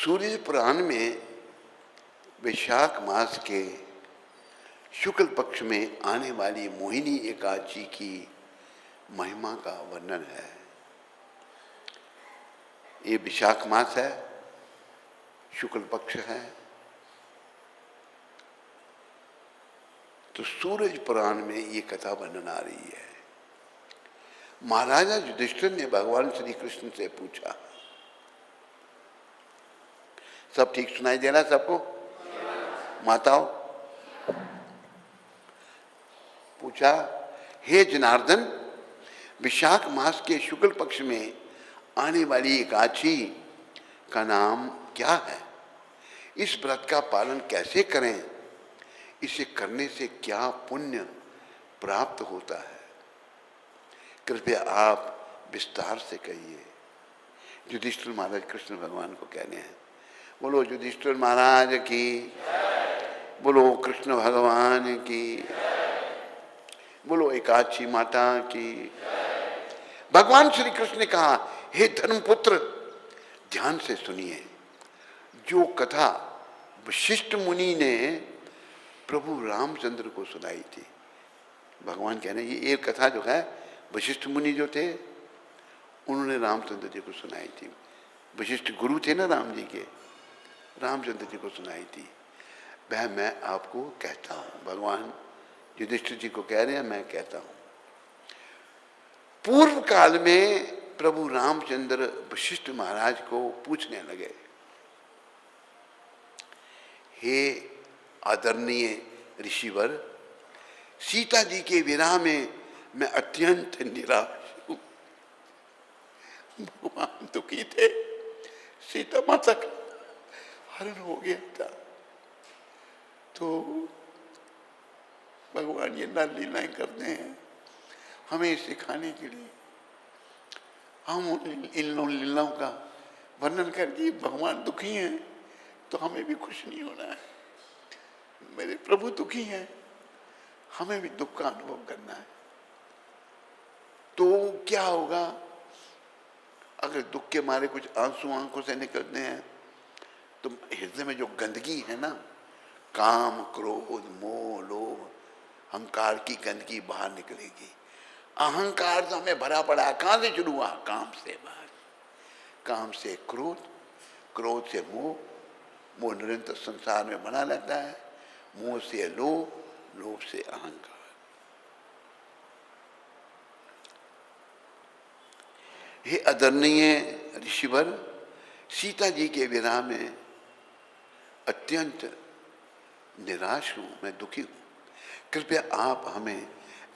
सूर्य पुराण में वैशाख मास के शुक्ल पक्ष में आने वाली मोहिनी एकादशी की महिमा का वर्णन है। ये वैशाख मास है, शुक्ल पक्ष है। तो सूरज पुराण में ये कथा वर्णन आ रही है। महाराजा युधिष्ठिर ने भगवान श्री कृष्ण से पूछा, सब ठीक सुनाई दे रहा सबको? माताओं, पूछा, हे जनार्दन, विशाख मास के शुक्ल पक्ष में आने वाली एकादशी का नाम क्या है? इस व्रत का पालन कैसे करें? इसे करने से क्या पुण्य प्राप्त होता है? कृपया आप विस्तार से कहिए। युधिष्ठिर महाराज कृष्ण भगवान को कह रहे हैं। बोलो युधिष्ठिर महाराज की, बोलो कृष्ण भगवान की, बोलो एकादशी माता की। भगवान श्री कृष्ण ने कहा, हे धर्मपुत्र, ध्यान से सुनिए। जो कथा वशिष्ठ मुनि ने प्रभु रामचंद्र को सुनाई थी, भगवान कह रहे हैं ये एक कथा जो है वशिष्ठ मुनि जो थे उन्होंने रामचंद्र जी को सुनाई थी। वशिष्ठ गुरु थे ना राम जी के, रामचंद्र जी को सुनाई थी। वह मैं आपको कहता हूँ। भगवान युधिष्ठिर जी को कह रहे हैं, मैं कहता हूँ। पूर्व काल में प्रभु रामचंद्र वशिष्ठ महाराज को पूछने लगे, हे आदरणीय ऋषिवर, सीता जी के विरह में मैं अत्यंत निराश हूं। भगवान दुखी थे, सीता माता का हरण हो गया था। तो भगवान ये नाल लीलाएं करते हैं हमें सिखाने के लिए। हम इन लीलाओं का वर्णन करके भगवान दुखी हैं तो हमें भी खुश नहीं होना है। मेरे प्रभु दुखी हैं, हमें भी दुख का अनुभव करना है। तो क्या होगा अगर दुख के मारे कुछ आंसू आंखों से निकलते हैं तो हृदय में जो गंदगी है ना, काम, क्रोध, मोह, लोभ, अहंकार की गंदगी बाहर निकलेगी। अहंकार तो हमें भरा पड़ा है। कहां से शुरू हुआ? काम से बाहर। काम से क्रोध, क्रोध से मोह, मोह निरंतर संसार में बना रहता है। मोह से लोभ, लोभ से अहंकार। हे आदरणीय ऋषिवर, सीता जी के विरह में अत्यंत निराश हूं, मैं दुखी हूं। कृपया आप हमें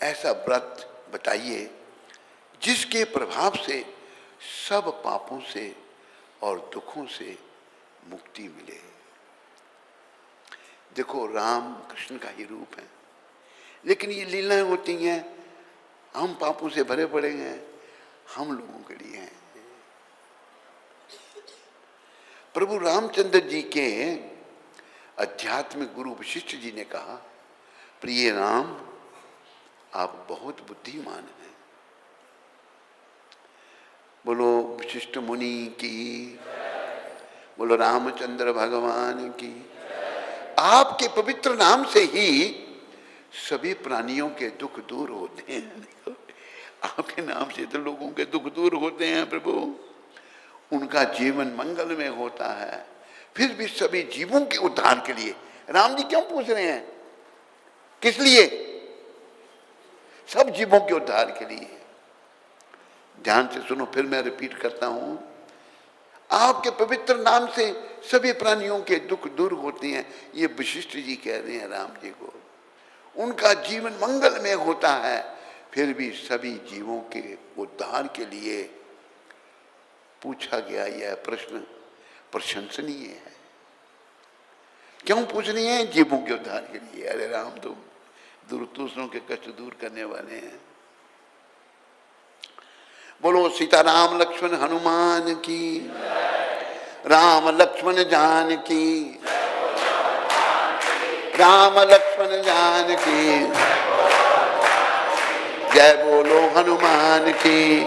ऐसा व्रत बताइए जिसके प्रभाव से सब पापों से और दुखों से मुक्ति मिले। देखो, राम कृष्ण का ही रूप है, लेकिन ये लीलाएं होती हैं, हम पापों से भरे पड़े हैं, हम लोगों के लिए हैं। प्रभु रामचंद्र जी के आध्यात्मिक गुरु वशिष्ठ जी ने कहा, प्रिय राम, आप बहुत बुद्धिमान हैं। बोलो वशिष्ठ मुनि की, बोलो रामचंद्र भगवान की। आपके पवित्र नाम से ही सभी प्राणियों के दुख दूर होते हैं। आपके नाम से तो लोगों के दुख दूर होते हैं प्रभु, उनका जीवन मंगल में होता है। फिर भी सभी जीवों के उद्धार के लिए राम जी क्यों पूछ रहे हैं? किस लिए? सब जीवों के उद्धार के लिए। ध्यान से सुनो, फिर मैं रिपीट करता हूं। आपके पवित्र नाम से सभी प्राणियों के दुख दूर होते हैं, ये वशिष्ठ जी कह रहे हैं राम जी को। उनका जीवन मंगल में होता है, फिर भी सभी जीवों के उद्धार के लिए पूछा गया यह प्रश्न प्रशंसनीय है। क्यों पूछनीय है? जीवों के उद्धार के लिए। अरे राम तो दूसरों के कष्ट दूर करने वाले हैं। बोलो सीताराम लक्ष्मण हनुमान की, राम लक्ष्मण जान की, राम लक्ष्मण जान की, जय बोलो हनुमान की,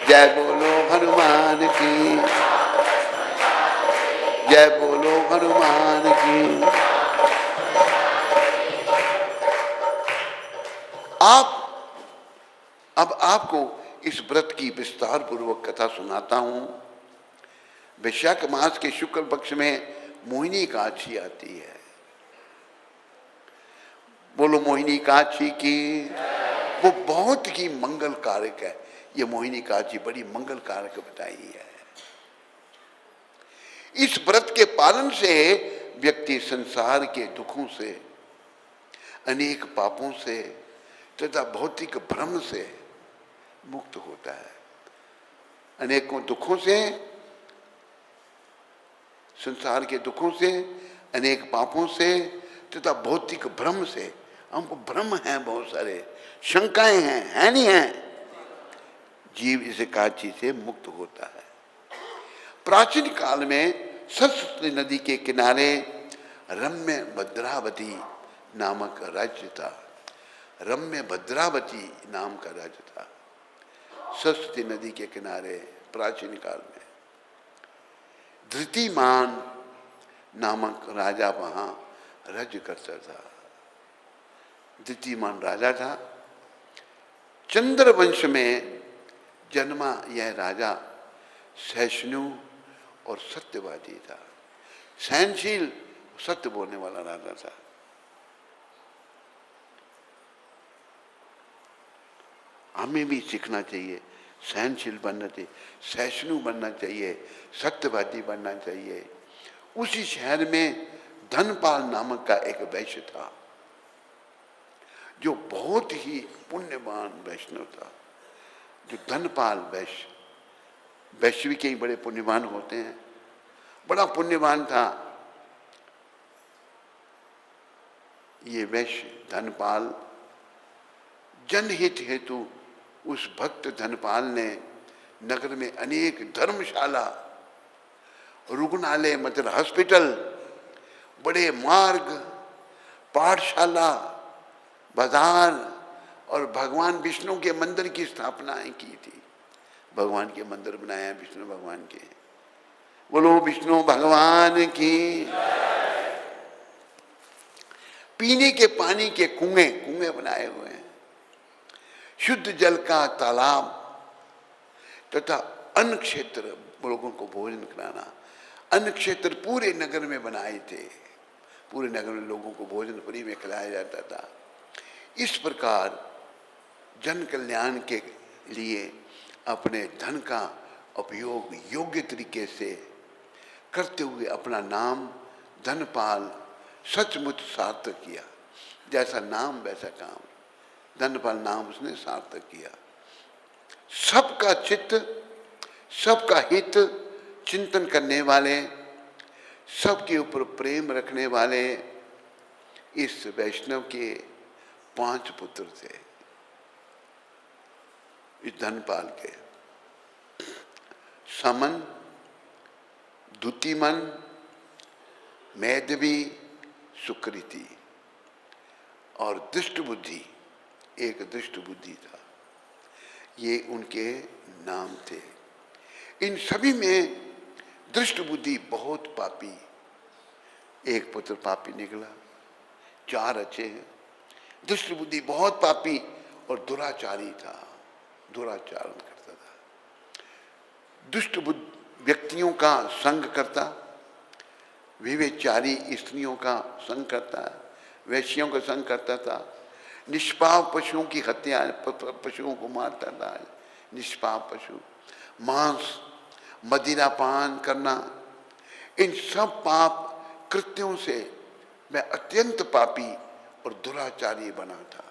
जय बोलो हनुमान की। जय बोलो हनुमान की। अब आपको इस व्रत की विस्तार पूर्वक कथा सुनाता हूं। वैशाख मास के शुक्ल पक्ष में मोहिनी एकादशी आती है। बोलो मोहिनी एकादशी की। वो बहुत ही मंगल कारक है। ये मोहिनी एकादशी बड़ी मंगल कारक बताई है। इस व्रत के पालन से व्यक्ति संसार के दुखों से, अनेक पापों से तथा भौतिक भ्रम से मुक्त होता है। अनेकों दुखों से, संसार के दुखों से, अनेक पापों से तथा भौतिक भ्रम से। हमको भ्रम है, बहुत सारे शंकाएं हैं, है नहीं है? जीव इस एकादशी से मुक्त होता है। प्राचीन काल में सरस्वती नदी के किनारे रम्य भद्रावती नामक राज्य था। रम्य भद्रावती नाम का राज्य था सरस्वती नदी के किनारे। प्राचीन काल में धृतिमान नामक राजा वहां राज्य करता था। धृतिमान राजा था। चंद्र वंश में जन्मा यह राजा सहिष्णु और सत्यवादी था। सहनशील, सत्य बोलने वाला राजा था। हमें भी सीखना चाहिए, सहनशील बनना चाहिए, सहिष्णु बनना चाहिए, सत्यवादी बनना चाहिए। उसी शहर में धनपाल नामक का एक वैश्य था जो बहुत ही पुण्यवान वैष्णव था। जो धनपाल वैश्य, वैश्य भी कई बड़े पुण्यवान होते हैं, बड़ा पुण्यवान था ये वैश्य धनपाल। जनहित हेतु उस भक्त धनपाल ने नगर में अनेक धर्मशाला, रुग्णालय मतलब हॉस्पिटल, बड़े मार्ग, पाठशाला, बाजार और भगवान विष्णु के मंदिर की स्थापनाएं की थी। भगवान के मंदिर बनाया विष्णु भगवान के। बोलो विष्णु भगवान की। पीने के पानी के कुएं बनाए हुए हैं, शुद्ध जल का तालाब तथा अन्न क्षेत्र, लोगों को भोजन कराना। अन्न क्षेत्र पूरे नगर में बनाए थे। पूरे नगर में लोगों को भोजन फ्री में खिलाया जाता था। इस प्रकार जन कल्याण के लिए अपने धन का उपयोग योग्य तरीके से करते हुए अपना नाम धनपाल सचमुच सार्थक किया। जैसा नाम वैसा काम, धनपाल नाम उसने सार्थक किया। सबका चित्त, सबका हित चिंतन करने वाले, सबके ऊपर प्रेम रखने वाले इस वैष्णव के 5 पुत्र थे। इस धनपाल के समन, द्युतिमन, मैधवी, सुकृति और दुष्ट बुद्धि। एक दुष्ट बुद्धि था। ये उनके नाम थे। इन सभी में दुष्ट बुद्धि बहुत पापी, एक पुत्र पापी निकला, 4 अच्छे हैं। दुष्ट बुद्धि बहुत पापी और दुराचारी था, दुराचारण करता था। दुष्ट व्यक्तियों का संग करता, विवेचारी स्त्रियों का संग करता, वैश्यों का संग करता था। निष्पाप पशुओं की हत्या, पशुओं को मारता था, निष्पाप पशु। मांस, मदिरा पान करना, इन सब पाप कृत्यों से मैं अत्यंत पापी और दुराचारी बना था।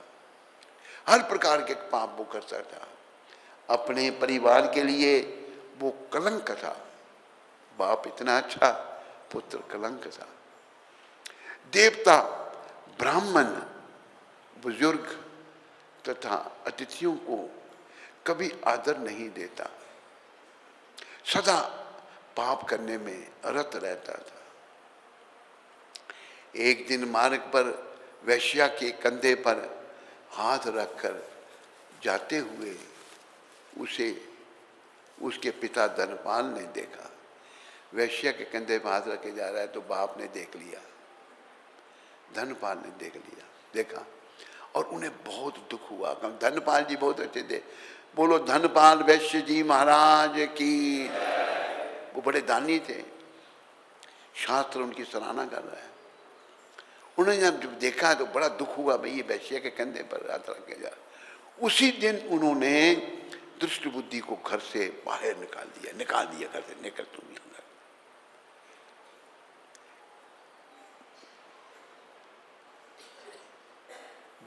हर प्रकार के पाप वो करता था। अपने परिवार के लिए वो कलंक था। बाप इतना अच्छा, पुत्र कलंक था। देवता, ब्राह्मण, बुजुर्ग तथा अतिथियों को कभी आदर नहीं देता, सदा पाप करने में रत रहता था। एक दिन मार्ग पर वैश्या के कंधे पर हाथ रखकर जाते हुए उसे उसके पिता धनपाल ने देखा। वैश्य के कंधे पर हाथ रख के जा रहा है तो बाप ने देख लिया, धनपाल ने देख लिया, देखा और उन्हें बहुत दुख हुआ। धनपाल जी बहुत अच्छे थे, बोलो धनपाल वैश्य जी महाराज की। वो बड़े दानी थे, शास्त्र उनकी सराहना कर रहा है। उन्होंने जब देखा तो बड़ा दुख हुआ, भाई ये वैश्य के कंधे पर हाथ रख के जा। उसी दिन उन्होंने दुष्ट बुद्धि को घर से बाहर निकाल दिया घर से, निकल तुम अंदर।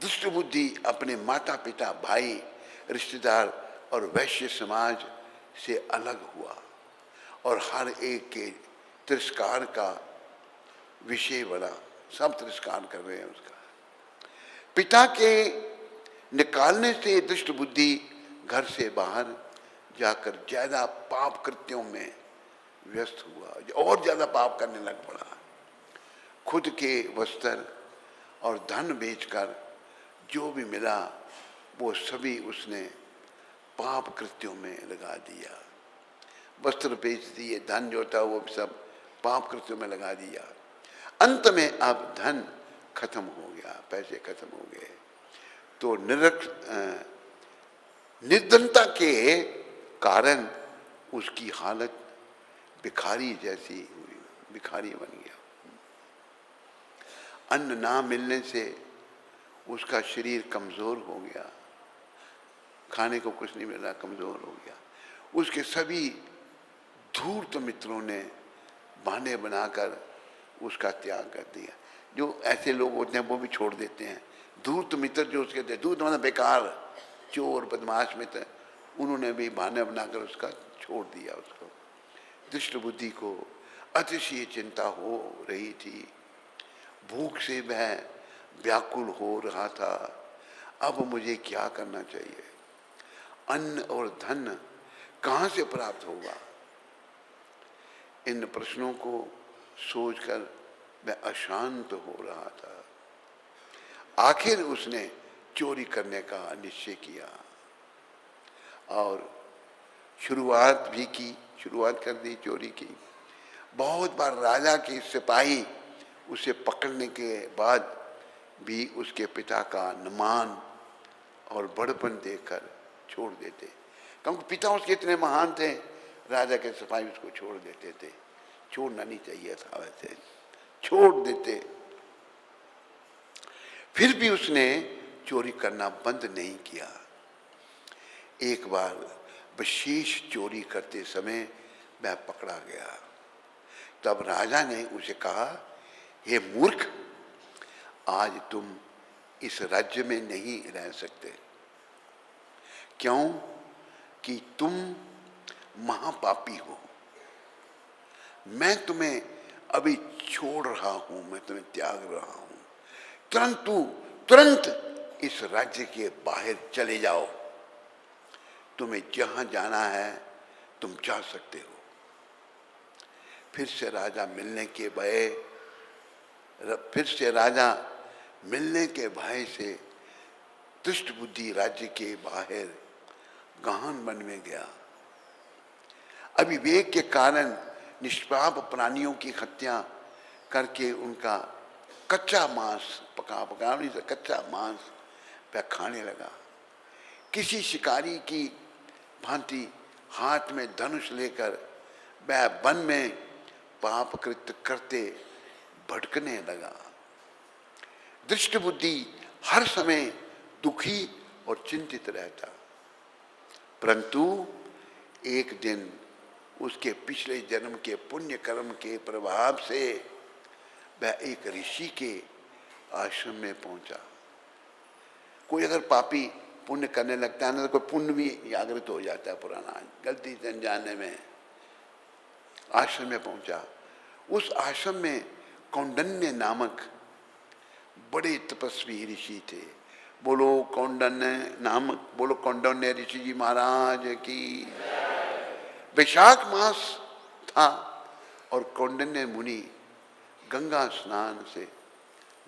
दुष्ट बुद्धि अपने माता पिता, भाई, रिश्तेदार और वैश्य समाज से अलग हुआ और हर एक के तिरस्कार का विषय बना। सब तिरस्कार कर रहे हैं उसका। पिता के निकालने से दुष्ट बुद्धि घर से बाहर जाकर ज्यादा पाप कृत्यों में व्यस्त हुआ और ज्यादा पाप करने लग पड़ा। खुद के वस्त्र और धन बेचकर जो भी मिला वो सभी उसने पाप कृत्यों में लगा दिया। वस्त्र बेच दिए, धन जो था वो सब पाप कृत्यों में लगा दिया। अंत में अब धन खत्म हो गया, पैसे खत्म हो गए तो निर्धनता के कारण उसकी हालत भिखारी जैसी हुई, भिखारी बन गया। अन्न ना मिलने से उसका शरीर कमजोर हो गया, खाने को कुछ नहीं मिल रहा, कमजोर हो गया। उसके सभी धूर्त मित्रों ने बहाने बनाकर उसका त्याग कर दिया। जो ऐसे लोग होते हैं वो भी छोड़ देते हैं। धूर्त मित्र जो उसके थे, धूर्त मतलब बेकार, चोर बदमाश मित्र, उन्होंने भी बहाने बनाकर उसका छोड़ दिया उसको। दुष्ट बुद्धि को अतिशय चिंता हो रही थी, भूख से वह व्याकुल हो रहा था। अब मुझे क्या करना चाहिए? अन्न और धन कहाँ से प्राप्त होगा? इन प्रश्नों को सोचकर वह अशांत हो रहा था। आखिर उसने चोरी करने का निश्चय किया और शुरुआत कर दी चोरी की। बहुत बार राजा के सिपाही उसे पकड़ने के बाद भी उसके पिता का अनुमान और बड़पन देखकर छोड़ देते, क्योंकि पिता उसके इतने महान थे, राजा के सिपाही उसको छोड़ देते थे। छोड़ना नहीं चाहिए था, वैसे छोड़ देते। फिर भी उसने चोरी करना बंद नहीं किया। एक बार विशेष चोरी करते समय वह पकड़ा गया। तब राजा ने उसे कहा, हे मूर्ख, आज तुम इस राज्य में नहीं रह सकते। क्यों? कि तुम महापापी हो। मैं तुम्हें अभी छोड़ रहा हूं, मैं तुम्हें त्याग रहा हूं। तुरंत इस राज्य के बाहर चले जाओ। तुम्हें जहां जाना है तुम जा सकते हो। फिर से राजा मिलने के भय से दुष्ट बुद्धि राज्य के बाहर गहन वन में गया। अविवेक के कारण निष्पाप प्राणियों की हत्या करके उनका कच्चा मांस पका नहीं था, कच्चा मांस वह खाने लगा। किसी शिकारी की भांति हाथ में धनुष लेकर वह वन में पाप कृत्य करते भटकने लगा। दुष्ट बुद्धि हर समय दुखी और चिंतित रहता, परंतु एक दिन उसके पिछले जन्म के पुण्य कर्म के प्रभाव से वह एक ऋषि के आश्रम में पहुंचा। कोई अगर पापी पुण्य करने लगता है ना तो कोई पुण्य भी जागृत हो जाता है, पुराना गलती से अनजाने में। आश्रम में पहुंचा। उस आश्रम में कौंडन्य नामक बड़े तपस्वी ऋषि थे। बोलो कौंडन्य ऋषि जी महाराज की। वैशाख मास था और कौंडन्य मुनि गंगा स्नान से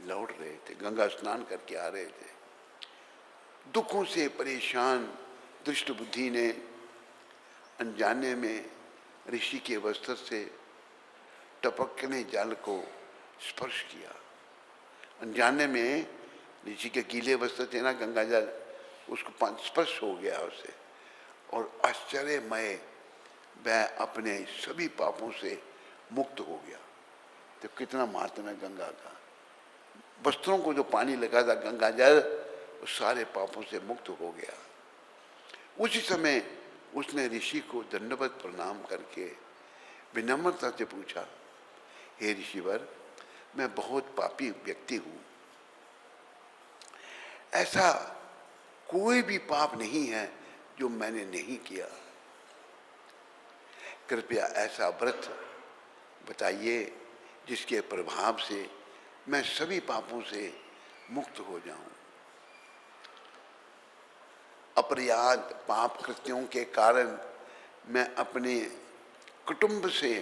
लौट रहे थे, गंगा स्नान करके आ रहे थे। दुखों से परेशान दुष्ट बुद्धि ने अनजाने में ऋषि के वस्त्र से टपकने जल को स्पर्श किया। अनजाने में ऋषि के गीले वस्त्र थे ना, गंगा जल, उसको स्पर्श हो गया उसे, और आश्चर्यमय वह अपने सभी पापों से मुक्त हो गया। तो कितना महत्व है गंगा का। वस्त्रों को जो पानी लगा था गंगा जल, वो सारे पापों से मुक्त हो गया। उसी समय उसने ऋषि को दंडवत प्रणाम करके विनम्रता से पूछा, हे ऋषिवर, मैं बहुत पापी व्यक्ति हूं, ऐसा कोई भी पाप नहीं है जो मैंने नहीं किया। कृपया ऐसा व्रत बताइए जिसके प्रभाव से मैं सभी पापों से मुक्त हो जाऊं। अपराध पाप कृत्यों के कारण मैं अपने कुटुंब से,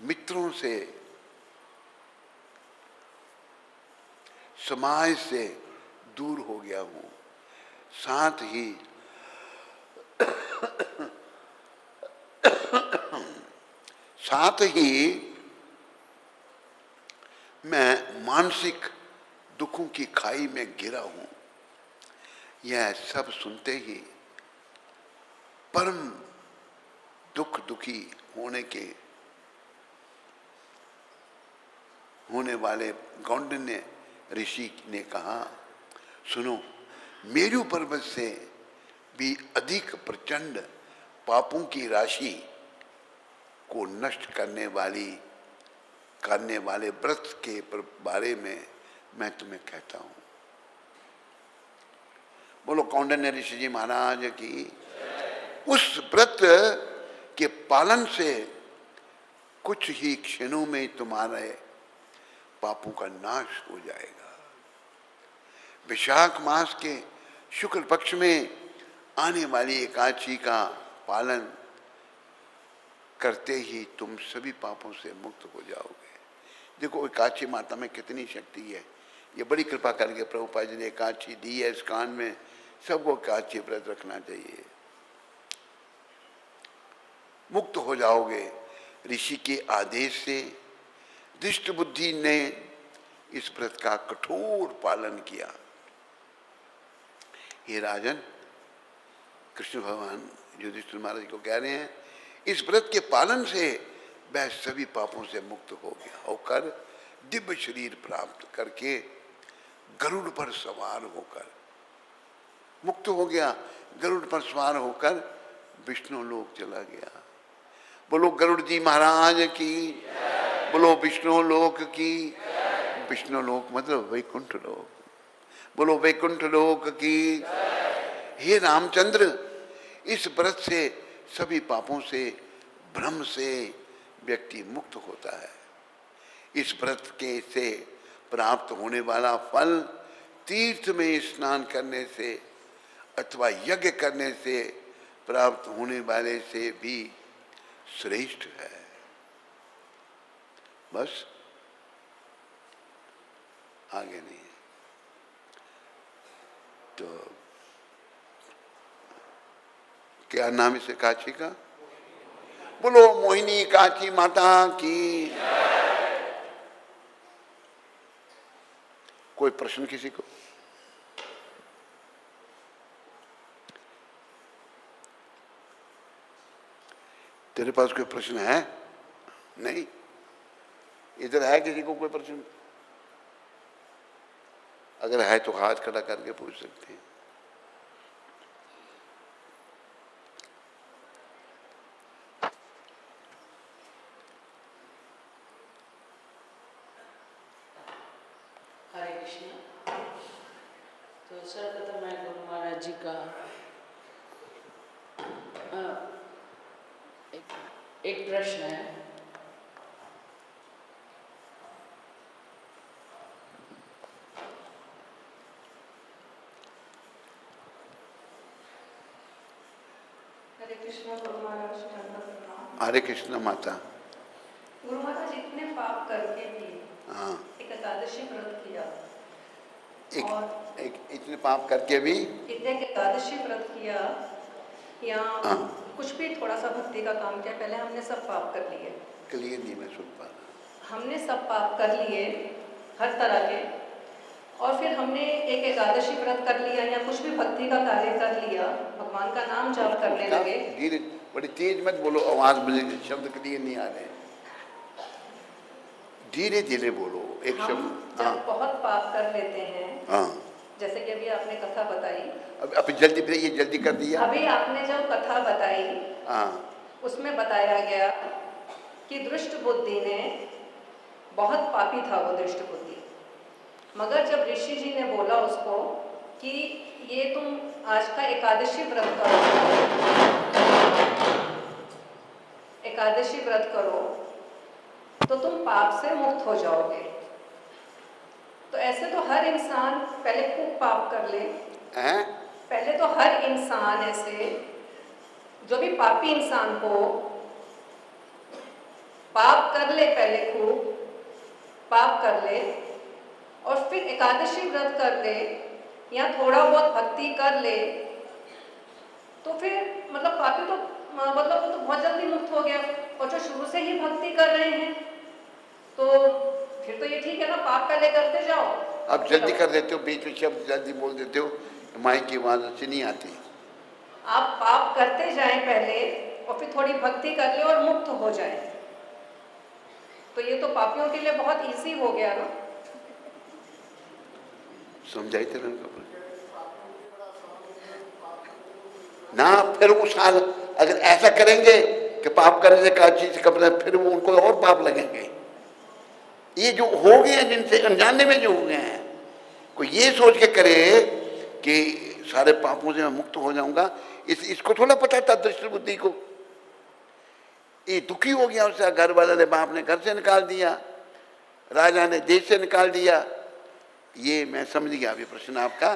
मित्रों से, समाज से दूर हो गया हूं। साथ ही मैं मानसिक दुखों की खाई में गिरा हूं। यह सब सुनते ही परम दुखी होने वाले कौंडिन्य ऋषि ने कहा, सुनो, मेरु पर्वत से भी अधिक प्रचंड पापों की राशि को नष्ट करने वाले व्रत के बारे में मैं तुम्हें कहता हूं। बोलो कौंडिन्य ऋषि जी महाराज की। उस व्रत के पालन से कुछ ही क्षणों में तुम्हारे पापों का नाश हो जाएगा। वैशाख मास के शुक्ल पक्ष में आने वाली एकादशी का पालन करते ही तुम सभी पापों से मुक्त हो जाओगे। देखो एकादशी माता में कितनी शक्ति है। ये बड़ी कृपा करके प्रभुपाद जी ने एकादशी दी है। इस कान में सबको एकादशी व्रत रखना चाहिए, मुक्त हो जाओगे। ऋषि के आदेश से दुष्ट बुद्धि ने इस व्रत का कठोर पालन किया। हे राजन, कृष्ण भगवान युधिष्ठिर महाराज को कह रहे हैं, इस व्रत के पालन से वह सभी पापों से मुक्त हो गया, होकर दिव्य शरीर प्राप्त करके गरुड़ पर सवार होकर मुक्त हो गया। गरुड़ पर सवार होकर विष्णु लोक चला गया। बोलो गरुड़ जी महाराज की, बोलो विष्णु लोक की। विष्णु लोक मतलब वैकुंठ लोक। बोलो वैकुंठ लोक की। हे रामचंद्र, इस व्रत से सभी पापों से, भ्रम से व्यक्ति मुक्त होता है। इस व्रत के से प्राप्त होने वाला फल तीर्थ में स्नान करने से अथवा यज्ञ करने से प्राप्त होने वाले से भी श्रेष्ठ है। बस आगे नहीं। तो क्या नाम इसे काची का? बोलो मोहिनी काची माता की। कोई प्रश्न किसी को? तेरे पास कोई प्रश्न है? नहीं? इधर है किसी को कोई प्रश्न? अगर है तो हाथ खड़ा करके पूछ सकते हैं। हरे कृष्ण। तो सर्वप्रथम मैं गुरु महाराज जी का एक प्रश्न है। हरे कृष्ण गुरु महाराज प्रणाम। हरे कृष्ण माता। गुरु महाराज इतने पाप करके भी हाँ, एक एकादशी व्रत किया। इतने पाप करके भी इतने एकादशी व्रत किया या हाँ, कुछ भी थोड़ा सा भक्ति का काम किया, पहले हमने सब पाप कर लिए क्लियर नहीं मैं सुन पा रहा। हमने सब पाप कर लिए हर तरह के, और फिर हमने एक एकादशी व्रत कर लिया या कुछ भी भक्ति का कार्य कर लिया, भगवान का नाम जाप करने लगे। धीरे, बड़ी तेज मत बोलो, आवाज मुझे शब्द क्लियर नहीं आ रहे, धीरे धीरे बोलो एक हम शब्द। जब बहुत पाप कर लेते हैं, हाँ, जैसे कि अभी आपने कथा बताई, अभी जल्दी, फिर ये जल्दी कर दिया। अभी आपने जब कथा बताई हाँ, उसमें बताया गया कि दृष्ट बुद्धि ने, बहुत पापी था वो दृष्ट बुद्धि, मगर जब ऋषि जी ने बोला उसको कि ये तुम आज का एकादशी व्रत करो, एकादशी व्रत करो तो तुम पाप से मुक्त हो जाओगे। तो ऐसे तो हर इंसान पहले खूब पाप कर ले, हैं? पहले तो हर इंसान ऐसे, जो भी पापी इंसान हो, पाप कर ले, पहले खूब पाप कर ले और फिर एकादशी व्रत कर ले या थोड़ा बहुत भक्ति कर ले, तो फिर मतलब पापी तो मतलब वो तो बहुत जल्दी मुक्त हो गया। और जो शुरू से ही भक्ति कर रहे हैं तो फिर तो ये ठीक है ना, पाप पहले करते जाओ। आप जल्दी कर देते हो, बीच में शब्द जल्दी बोल देते हो, माइक की आवाज अच्छी नहीं आती। आप पाप करते जाएं पहले और फिर थोड़ी भक्ति कर ले और मुक्त हो जाए, तो ये तो पापियों के लिए बहुत इजी हो गया ना। समझाई तेरे ना, फिर वो साल अगर ऐसा करेंगे कि पाप करने से का चीज कपड़े, फिर वो उनको और पाप लगेंगे। ये जो हो गए हैं, जिनसे अनजाने में जो हो गए हैं, कोई ये सोच के करे कि सारे पापों से मैं मुक्त हो जाऊंगा, इसको थोड़ा पता था दृष्ट बुद्धि को। ये दुखी हो गया उससे, घर वाले ने, बाप ने घर से निकाल दिया, राजा ने देश से निकाल दिया। ये मैं समझ गया अभी प्रश्न आपका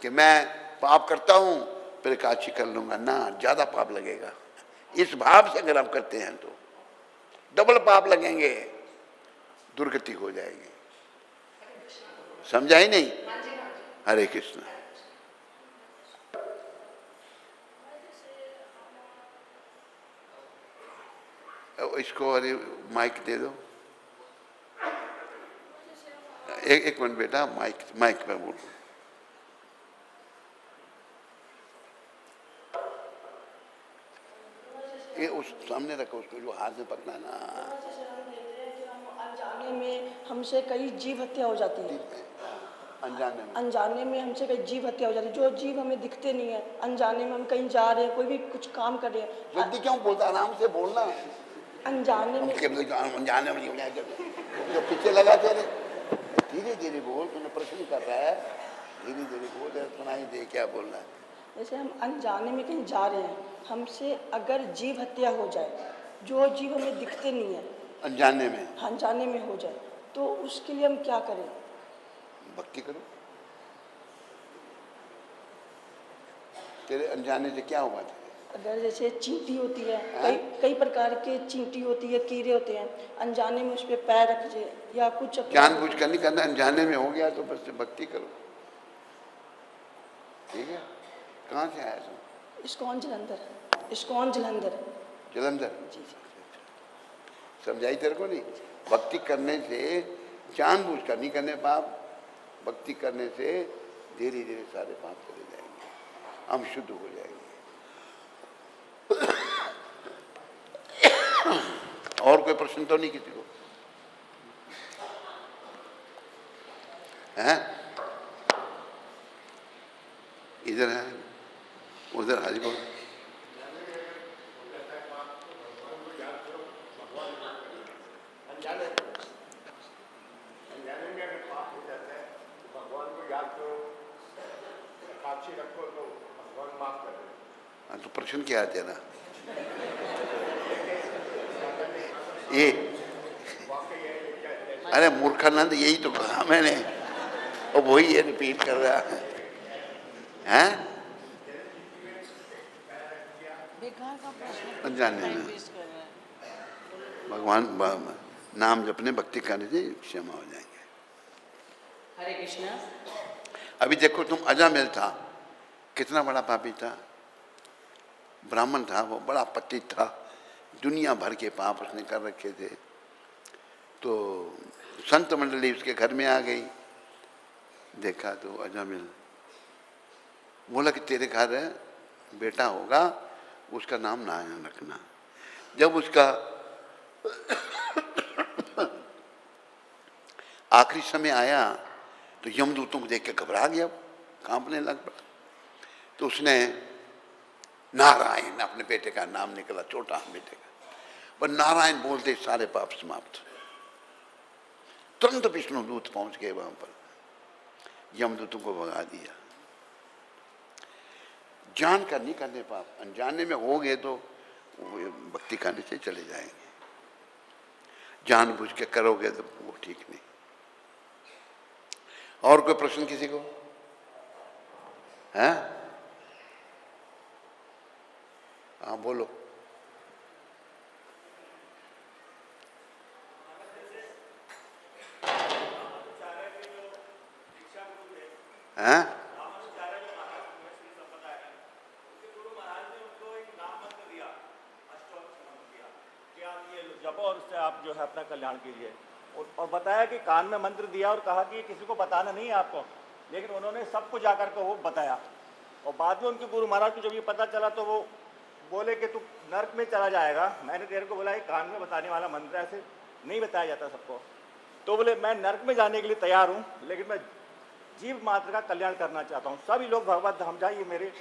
कि मैं पाप करता हूं फिर एकादशी कर लूंगा ना, ज्यादा पाप लगेगा। इस भाव से अगर आप करते हैं तो डबल पाप लगेंगे, दुर्गति हो जाएगी। समझा ही नहीं? हरे कृष्ण। इसको अरे माइक दे दो, एक मिनट बेटा, माइक पे बोलो। ये उस सामने रखो, उसको जो हाथ में पकड़ा ना। अनजाने में हमसे कई जीव हत्या हो जाती है, अनजाने में हमसे कई जीव हत्या हो जाती है। जो जीव हमें दिखते नहीं है, अनजाने में हम कहीं जा रहे हैं, कोई भी कुछ काम कर रहे हैं। जल्दी क्यों बोलता, आराम से बोलना। अनजाने में, अनजाने में जो पीछे लगा तेरे, धीरे धीरे बोल, तूने प्रश्न कर रहा है, धीरे धीरे बोल, सुनाई दे क्या बोल रहा है। जैसे हम अनजाने में कहीं जा रहे हैं, हमसे अगर जीव हत्या हो जाए, जो जीव हमें दिखते नहीं है, अनजाने में, अनजाने में हो जाए, तो उसके लिए हम क्या करें? भक्ति करो। तेरे अनजाने से क्या हुआ था? अगर जैसे चींटी होती है, कई प्रकार के चींटी होती है, कीड़े होते हैं, अनजाने में उस पर पैर रख दे या कुछ, जानबूझ कर नहीं करना, अनजाने में हो गया तो बस भक्ति करो, ठीक है। कहाँ से आया तुम? ISKCON Jalandhar, ISKCON Jalandhar. जलंधर? जी। समझाई तेरे को नहीं? भक्ति करने से जानबूझ कर नहीं करने पाप, भक्ति करने से धीरे धीरे सारे पाप चले जाएंगे, हम शुद्ध हो जाएंगे। और कोई प्रश्न तो नहीं किसी को? हैं? इधर है, उधर हाजी बोल। तो प्रश्न क्या है तेरा? ये अरे मूर्खानंद, यही तो कहा मैंने, और वही ये रिपीट कर रहा है। हैं? बेकार का प्रश्न, अनजाने टाइम में वेस्ट कर रहे हैं। भगवान नाम जपने, भक्ति करने से क्षमा हो जाएंगे। हरे कृष्णा। अभी देखो तुम, अजामिल था, कितना बड़ा पापी था, ब्राह्मण था वो, बड़ा पतित था, दुनिया भर के पाप उसने कर रखे थे। तो संत मंडली उसके घर में आ गई, देखा तो अजामिल बोला कि तेरे घर बेटा होगा, उसका नाम नारायण रखना। जब उसका आखिरी समय आया तो यमदूतों को देख के घबरा गया, कांपने लग पड़ा। तो उसने नारायण, अपने बेटे का नाम निकला, छोटा बेटे का, पर नारायण बोलते सारे पाप समाप्त। तुरंत विष्णु दूत पहुंच गए वहां पर, यमदूतों को भगा दिया। जान कर नहीं करने पाप, अनजाने में हो गए तो भक्ति करने से चले जाएंगे, जानबूझ के करोगे तो वो ठीक नहीं। और कोई प्रश्न किसी को है? हाँ बोलो। हैं? जपो और उससे आप जो है अपना कल्याण कीजिए। और बताया कि कान में मंत्र दिया और कहा कि किसी को बताना नहीं है आपको, लेकिन उन्होंने सबको जाकर के वो बताया। और बाद में उनके गुरु महाराज को जब ये पता चला तो वो बोले कि तू नर्क में चला जाएगा, मैंने तेरे को बोला कि कान में बताने वाला मंत्र ऐसे नहीं बताया जाता सबको। तो बोले मैं नर्क में जाने के लिए तैयार हूँ, लेकिन मैं जीव मात्र का कल्याण करना चाहता हूँ। सभी लोग भगवत धाम जाए, ये मेरे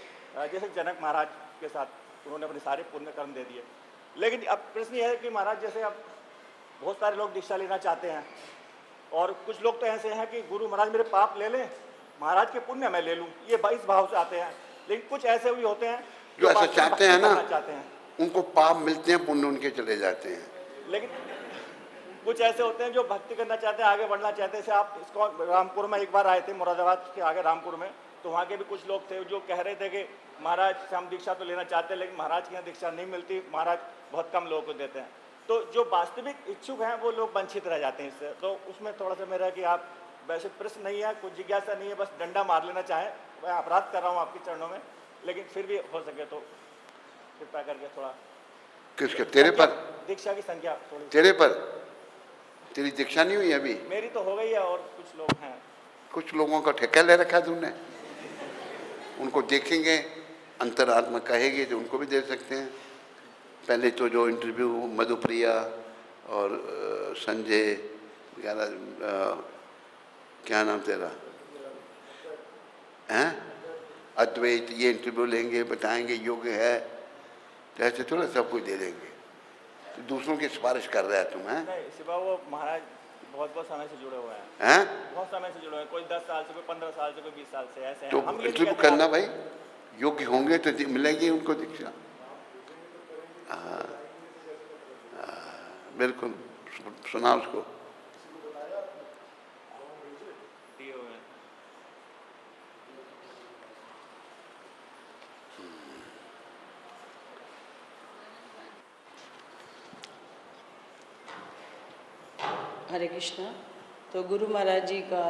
जैसे जनक महाराज के साथ उन्होंने अपने सारे पुण्य कर्म दे दिए। लेकिन अब प्रश्न ये है कि महाराज जैसे अब बहुत सारे लोग दीक्षा लेना चाहते हैं, और कुछ लोग तो ऐसे हैं कि गुरु महाराज मेरे पाप ले लें, महाराज के पुण्य मैं ले लूँ, ये इस भाव से आते हैं। लेकिन कुछ ऐसे भी होते हैं जो ऐसा चाहते हैं ना, चाहते हैं, उनको पाप मिलते हैं, पुण्य उनके चले जाते हैं। लेकिन कुछ ऐसे होते हैं जो भक्ति करना चाहते हैं, आगे बढ़ना चाहते हैं। जैसे आप इसको रामपुर में एक बार आए थे, मुरादाबाद के आगे रामपुर में, तो वहाँ के भी कुछ लोग थे जो कह रहे थे कि महाराज से हम दीक्षा तो लेना चाहते हैं, लेकिन महाराज के यहाँ दीक्षा नहीं मिलती, महाराज बहुत कम लोगों को देते हैं। तो जो वास्तविक इच्छुक हैं वो लोग वंचित रह जाते हैं इससे। तो उसमें थोड़ा सा मेरा कि आप वैसे प्रश्न नहीं है, कुछ जिज्ञासा नहीं है, बस डंडा मार लेना चाहें, मैं अपराध कर रहा हूँ आपके चरणों में, लेकिन फिर भी हो सके तो कृपया करके थोड़ा। किसके? तेरे पर? दीक्षा की संख्या थोड़ी। तेरे पर? तेरी दीक्षा नहीं हुई अभी? मेरी तो हो गई है, और कुछ लोग हैं। कुछ लोगों का ठेका ले रखा है तुमने, उनको देखेंगे, अंतरात्मा कहेगी तो उनको भी दे सकते हैं। पहले तो जो इंटरव्यू मधुप्रिया और संजय क्या नाम तेरा हैं, अद्वैत, ये इंटरव्यू लेंगे, बताएंगे योग्य है, तो ऐसे थोड़ा सब कुछ दे देंगे। तो दूसरों की सिफारिश कर रहा है तुम? हैं नहीं, सिवा वो महाराज बहुत समय से जुड़े हुए हैं। हैं? बहुत समय से जुड़े हुए हैं, कोई 10 साल से, कोई 15 साल से, कोई 20 साल से, ऐसे तो हैं। हम ये इंटरव्यू कहते हैं करना भाई, योग्य होंगे तो मिलेगी उनको दीक्षा। बिल्कुल, सुना उसको। दिए हुए हैं। हरे कृष्णा। तो गुरु महाराज जी का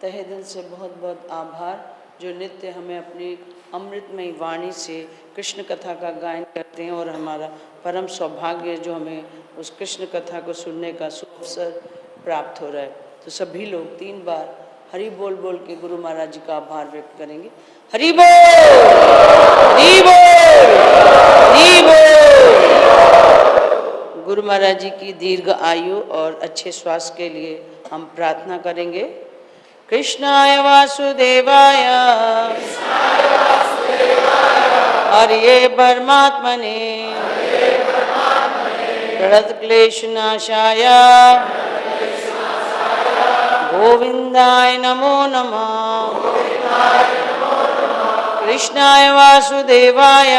तहे दिल से बहुत बहुत आभार, जो नित्य हमें अपनी अमृतमयी वाणी से कृष्ण कथा का गायन करते हैं, और हमारा परम सौभाग्य जो हमें उस कृष्ण कथा को सुनने का सुअवसर प्राप्त हो रहा है। तो सभी लोग 3 बार हरि बोल बोल के गुरु महाराज जी का आभार व्यक्त करेंगे। हरि बोल, हरि बोल, हरि बोल। गुरु महाराज जी की दीर्घ आयु और अच्छे स्वास्थ्य के लिए हम प्रार्थना करेंगे। कृष्णाय वासुदेवाय हरिये परमात्मने प्रणतक्लेशनाशाय गोविंदाय नमो नमः। कृष्णाय वासुदेवाय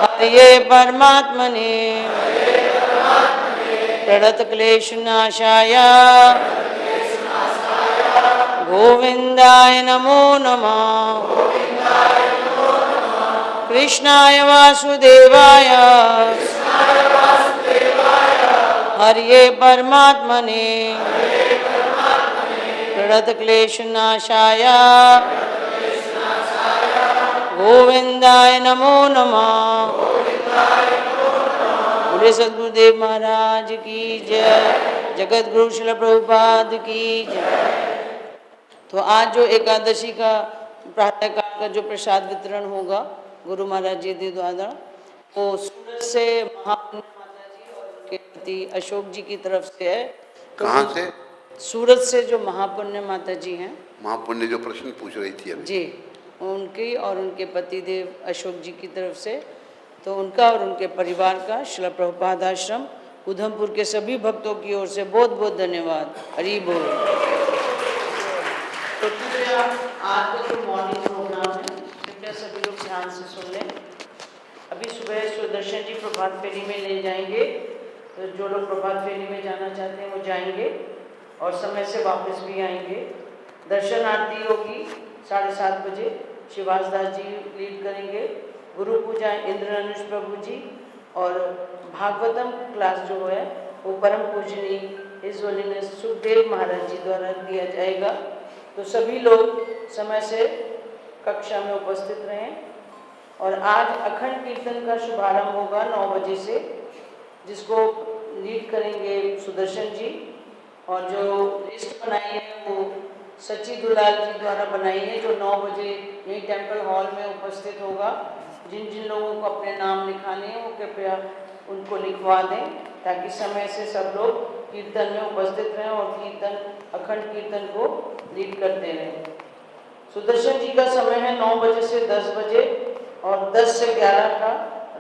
हरिये परमात्मने प्रणतक्लेशनाशाय गोविंदाय नमो नमः। कृष्णाय वासुदेवाय हरिये परमात्मने प्रणतक्लेशनाशाय गोविंदाय नमो नमः। बोले सद्गुरुदेव महाराज की जय, जगत गुरु श्रील प्रभुपाद की जय। तो आज जो एकादशी का प्रातःकाल का जो प्रसाद वितरण होगा गुरु महाराज जी के द्वारा, वो सूरत से महापुण्य माता जी और उनके पति अशोक जी की तरफ से है। कहाँ से? सूरत से जो महापुण्य माता जी हैं, महापुण्य जो प्रश्न पूछ रही थी अभी जी, उनकी और उनके पति देव अशोक जी की तरफ से, तो उनका और उनके परिवार का श्रील प्रभुपाद आश्रम उधमपुर के सभी भक्तों की ओर से बहुत बहुत धन्यवाद। हरि बोल। तो कृपया आज का जो मॉर्निंग प्रोग्राम है, कृपया सभी लोग ध्यान से सुन लें। अभी सुबह सुदर्शन जी प्रभात फेरी में ले जाएंगे, तो जो लोग प्रभात फेरी में जाना चाहते हैं वो जाएंगे और समय से वापस भी आएंगे। दर्शन आरती होगी 7:30 बजे, शिवास दास जी लीड करेंगे। गुरु पूजा इंद्रधनुष प्रभु जी, और भागवतम क्लास जो है वो परम पूजनीय हिज होलीनेस सुखदेव महाराज जी द्वारा दिया जाएगा। तो सभी लोग समय से कक्षा में उपस्थित रहें। और आज अखंड कीर्तन का शुभारंभ होगा 9 बजे से, जिसको लीड करेंगे सुदर्शन जी, और जो लिस्ट बनाई है वो सच्ची दुलाल जी द्वारा बनाई है, जो 9 बजे यही टेम्पल हॉल में उपस्थित होगा। जिन जिन लोगों को अपने नाम लिखाने हैं वो कृपया उनको लिखवा दें, ताकि समय से सब लोग कीर्तन में उपस्थित रहें और कीर्तन अखंड कीर्तन को लीड करते रहें। सुदर्शन जी का समय है 9 बजे से 10 बजे, और 10 से 11 का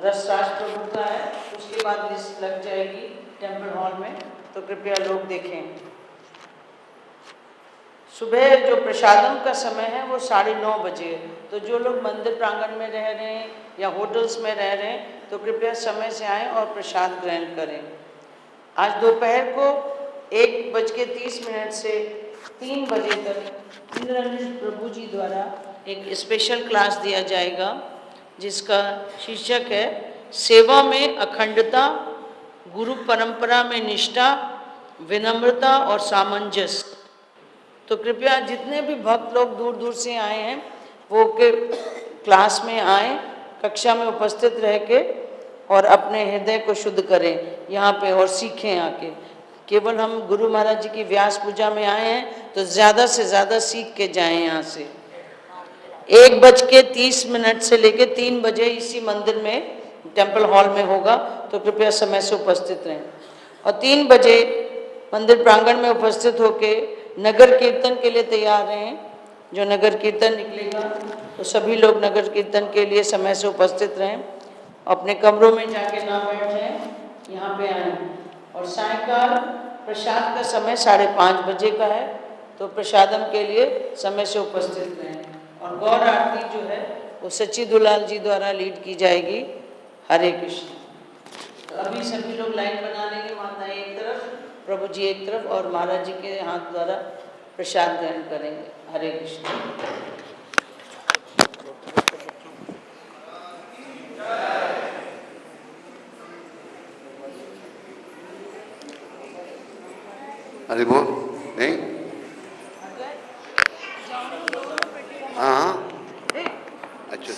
रसराज प्रभु का है। उसके बाद लिस्ट लग जाएगी टेम्पल हॉल में, तो कृपया लोग देखें। सुबह जो प्रसादम का समय है वो 9:30 बजे है। तो जो लोग मंदिर प्रांगण में रह रहे हैं या होटल्स में रह रहे हैं, तो कृपया समय से आएँ और प्रसाद ग्रहण करें। आज दोपहर को 1:30 से 3 बजे तक इंद्रधनुष प्रभु जी द्वारा एक स्पेशल क्लास दिया जाएगा, जिसका शीर्षक है सेवा में अखंडता, गुरु परंपरा में निष्ठा, विनम्रता और सामंजस्य। तो कृपया जितने भी भक्त लोग दूर दूर से आए हैं वो के क्लास में आएँ, कक्षा में उपस्थित रह के और अपने हृदय को शुद्ध करें यहाँ पे और सीखें आके। केवल हम गुरु महाराज जी की व्यास पूजा में आए हैं तो ज़्यादा से ज़्यादा सीख के जाएं यहाँ से। 1:30 से लेके 3 बजे इसी मंदिर में टेम्पल हॉल में होगा, तो कृपया समय से उपस्थित रहें। और 3 बजे मंदिर प्रांगण में उपस्थित होके नगर कीर्तन के लिए तैयार रहें। जो नगर कीर्तन निकलेगा तो सभी लोग नगर कीर्तन के लिए समय से उपस्थित रहें। अपने कमरों में जाके ना बैठ जाएं, यहाँ पे आएँ। और सायंकाल प्रसाद का समय 5:30 बजे का है, तो प्रसादम के लिए समय से उपस्थित रहें। और गौर आरती जो है वो सच्ची दुलाल जी द्वारा लीड की जाएगी। हरे कृष्ण। तो अभी सभी लोग लाइन बना लेंगे, माता एक तरफ, प्रभु जी एक तरफ, और महाराज जी के हाथ द्वारा प्रसाद ग्रहण करेंगे। हरे कृष्ण। अरे बोल नहीं, हाँ अच्छा,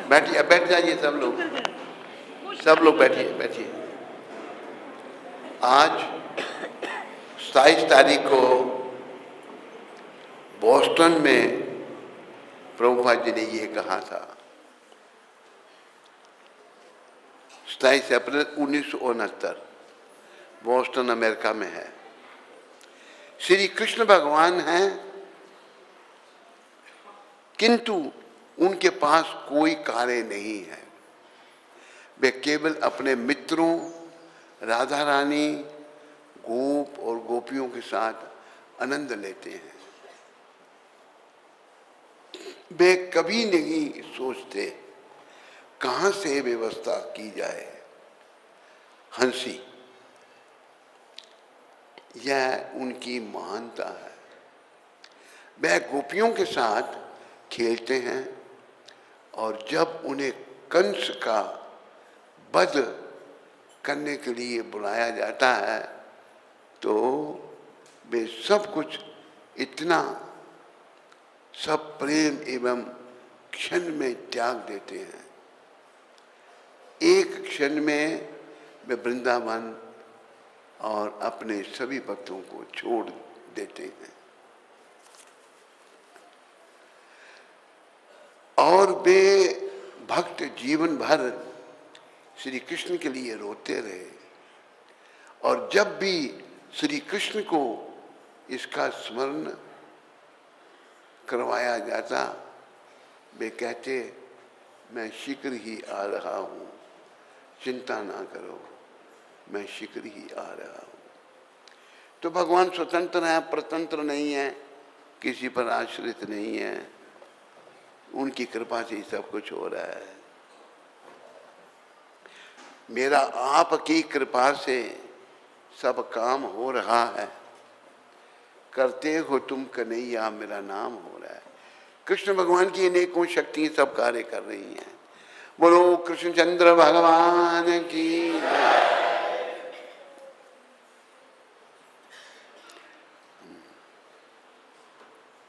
बैठिए, बैठ जाइए सब लोग बैठिए। आज 27 तारीख को बोस्टन में प्रभुपाद जी ने ये कहा था, 27 अप्रैल 1969, बोस्टन अमेरिका में है। श्री कृष्ण भगवान हैं, किंतु उनके पास कोई कार्य नहीं है। वे केवल अपने मित्रों राधा रानी, गोप और गोपियों के साथ आनंद लेते हैं। वे कभी नहीं सोचते कहाँ से व्यवस्था की जाए। हंसी, यह उनकी महानता है। वह गोपियों के साथ खेलते हैं, और जब उन्हें कंस का वध करने के लिए बुलाया जाता है तो वे सब कुछ इतना सब प्रेम एवं क्षण में त्याग देते हैं। एक क्षण में वे वृंदावन और अपने सभी भक्तों को छोड़ देते हैं और वे भक्त जीवन भर श्री कृष्ण के लिए रोते रहे। और जब भी श्री कृष्ण को इसका स्मरण करवाया जाता, वे कहते, मैं शीघ्र ही आ रहा हूँ, चिंता ना करो, मैं शीघ्र ही आ रहा हूँ। तो भगवान स्वतंत्र है, परतंत्र नहीं है, किसी पर आश्रित नहीं है, उनकी कृपा से ही सब कुछ हो रहा है। मेरा आपकी कृपा से सब काम हो रहा है, करते हो तुम कन्हैया मेरा नाम हो रहा है। कृष्ण भगवान की अनेकों शक्ति सब कार्य कर रही हैं। बोलो कृष्णचंद्र भगवान की।